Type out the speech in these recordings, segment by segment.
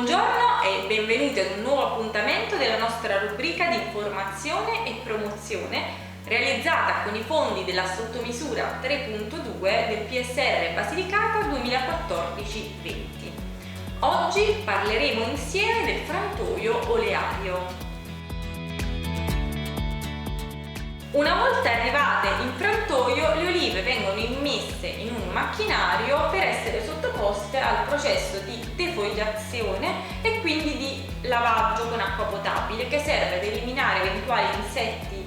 Buongiorno e benvenuti ad un nuovo appuntamento della nostra rubrica di informazione e promozione realizzata con i fondi della sottomisura 3.2 del PSR Basilicata 2014-20. Oggi parleremo insieme del frantoio oleario. Una volta arrivate in frantoio, le olive vengono immesse in un macchinario per essere sottoposte al processo di defogliazione e quindi di lavaggio con acqua potabile, che serve ad eliminare eventuali insetti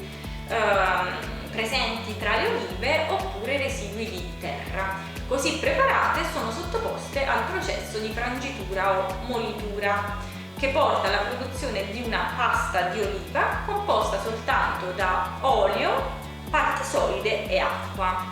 presenti tra le olive oppure residui di terra. Così preparate sono sottoposte al processo di frangitura o molitura, che porta alla produzione di una pasta di oliva composta soltanto da olio, parti solide e acqua.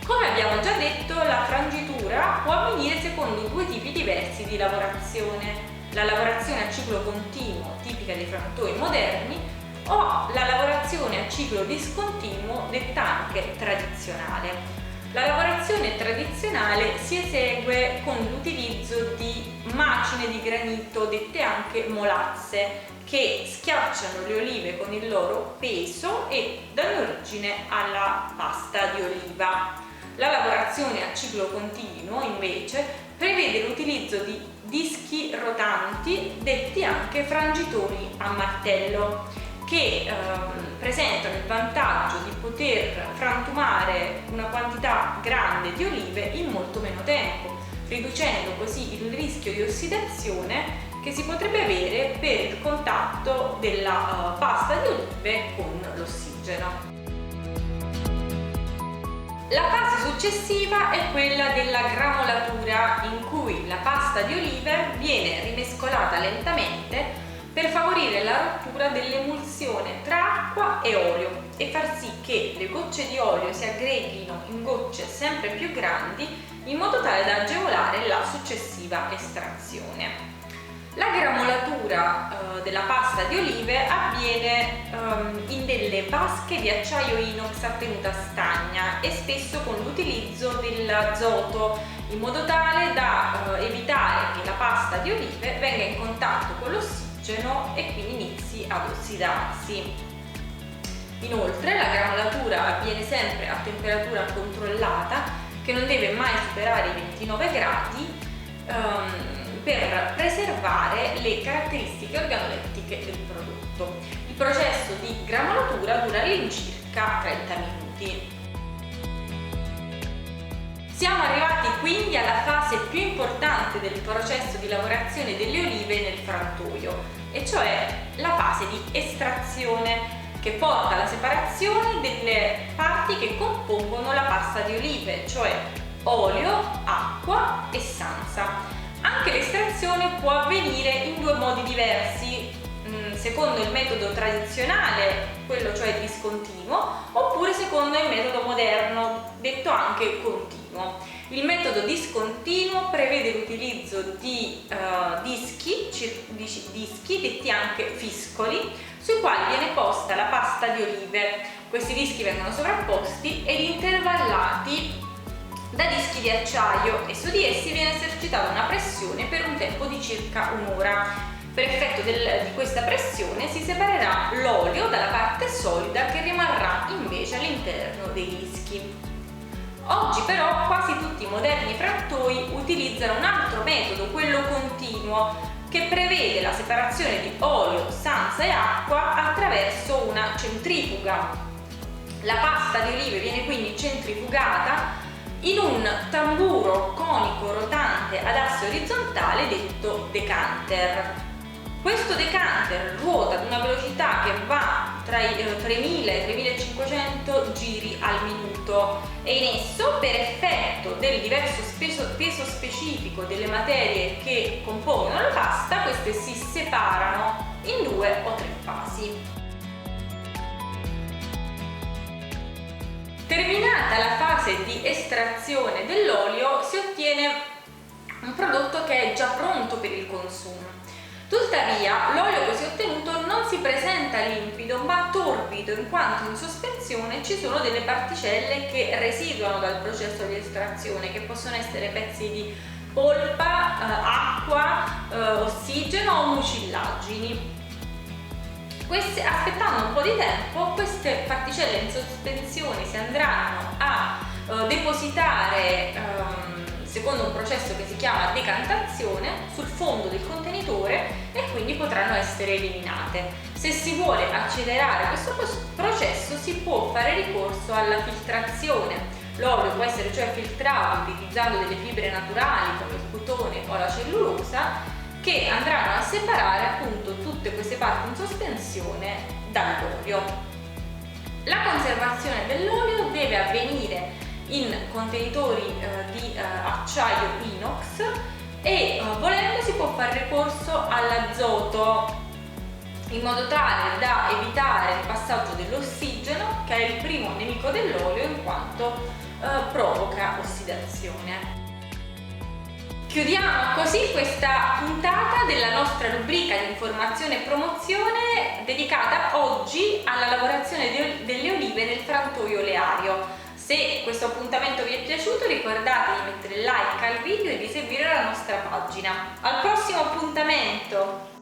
Come abbiamo già detto, la frangitura può avvenire secondo due tipi diversi di lavorazione: la lavorazione a ciclo continuo, tipica dei frantoi moderni, o la lavorazione a ciclo discontinuo, detta anche tradizionale. La lavorazione tradizionale si esegue con l'utilizzo di macine di granito, dette anche molazze, che schiacciano le olive con il loro peso e danno origine alla pasta di oliva. La lavorazione a ciclo continuo, invece, prevede l'utilizzo di dischi rotanti, detti anche frangitori a martello, che presentano il vantaggio di poter frantumare una quantità grande di olive in molto meno tempo, riducendo così il rischio di ossidazione che si potrebbe avere per il contatto della pasta di olive con l'ossigeno. La fase successiva è quella della gramolatura, in cui la pasta di olive viene rimescolata lentamente per favorire la rottura dell'emulsione tra acqua e olio e far sì che le gocce di olio si aggreghino in gocce sempre più grandi, in modo tale da agevolare la successiva estrazione. La gramolatura della pasta di olive avviene in delle vasche di acciaio inox a tenuta stagna e spesso con l'utilizzo dell'azoto, in modo tale da evitare che la pasta di olive venga in contatto con l'ossigeno e quindi inizi ad ossidarsi. Inoltre la gramolatura avviene sempre a temperatura controllata, che non deve mai superare i 29 gradi, per preservare le caratteristiche organolettiche del prodotto. Il processo di gramolatura dura all'incirca 30 minuti. Siamo arrivati quindi alla fase più importante del processo di lavorazione delle olive nel frantoio, e cioè la fase di estrazione, che porta alla separazione delle parti che compongono la pasta di olive, cioè olio, acqua e sansa. Anche l'estrazione può avvenire in due modi diversi, secondo il metodo tradizionale, quello cioè discontinuo, oppure secondo il metodo moderno, detto anche continuo. Il metodo discontinuo prevede l'utilizzo di dischi, detti anche fiscoli, sui quali viene posta la pasta di olive. Questi dischi vengono sovrapposti ed intervallati da dischi di acciaio, e su di essi viene esercitata una pressione per un tempo di circa un'ora. Per effetto di questa pressione si separerà l'olio dalla parte solida, che rimarrà invece all'interno dei dischi. Oggi però quasi tutti i moderni frantoi utilizzano un altro metodo, quello continuo, che prevede la separazione di olio, sansa e acqua attraverso una centrifuga. La pasta di olive viene quindi centrifugata in un tamburo conico rotante ad asse orizzontale, detto decanter. Questo decanter ruota ad una velocità che va tra i 3000 e i 3500 giri al minuto, e in esso, per effetto del diverso peso specifico delle materie che compongono la pasta, queste si separano in 2 o 3 fasi. Terminata la fase di estrazione dell'olio, si ottiene un prodotto che è già pronto per il consumo. Tuttavia, l'olio così ottenuto non si presenta limpido ma torbido, in quanto in sospensione ci sono delle particelle che residuano dal processo di estrazione, che possono essere pezzi di polpa, acqua, ossigeno o mucillagini. Aspettando un po' di tempo, queste particelle in sospensione si andranno a depositare secondo un processo che si chiama decantazione sul fondo del contenitore e quindi potranno essere eliminate. Se si vuole accelerare questo processo si può fare ricorso alla filtrazione. L'olio può essere cioè filtrato utilizzando delle fibre naturali come il cotone o la cellulosa, che andranno a separare appunto tutte queste parti in sospensione dall'olio. La conservazione dell'olio deve avvenire in contenitori di acciaio inox e volendo si può fare ricorso all'azoto in modo tale da evitare il passaggio dell'ossigeno, che è il primo nemico dell'olio in quanto provoca ossidazione. Chiudiamo così questa puntata della nostra rubrica di informazione e promozione dedicata oggi alla lavorazione delle olive nel frantoio oleario. Se questo appuntamento vi è piaciuto, ricordate di mettere like al video e di seguire la nostra pagina. Al prossimo appuntamento!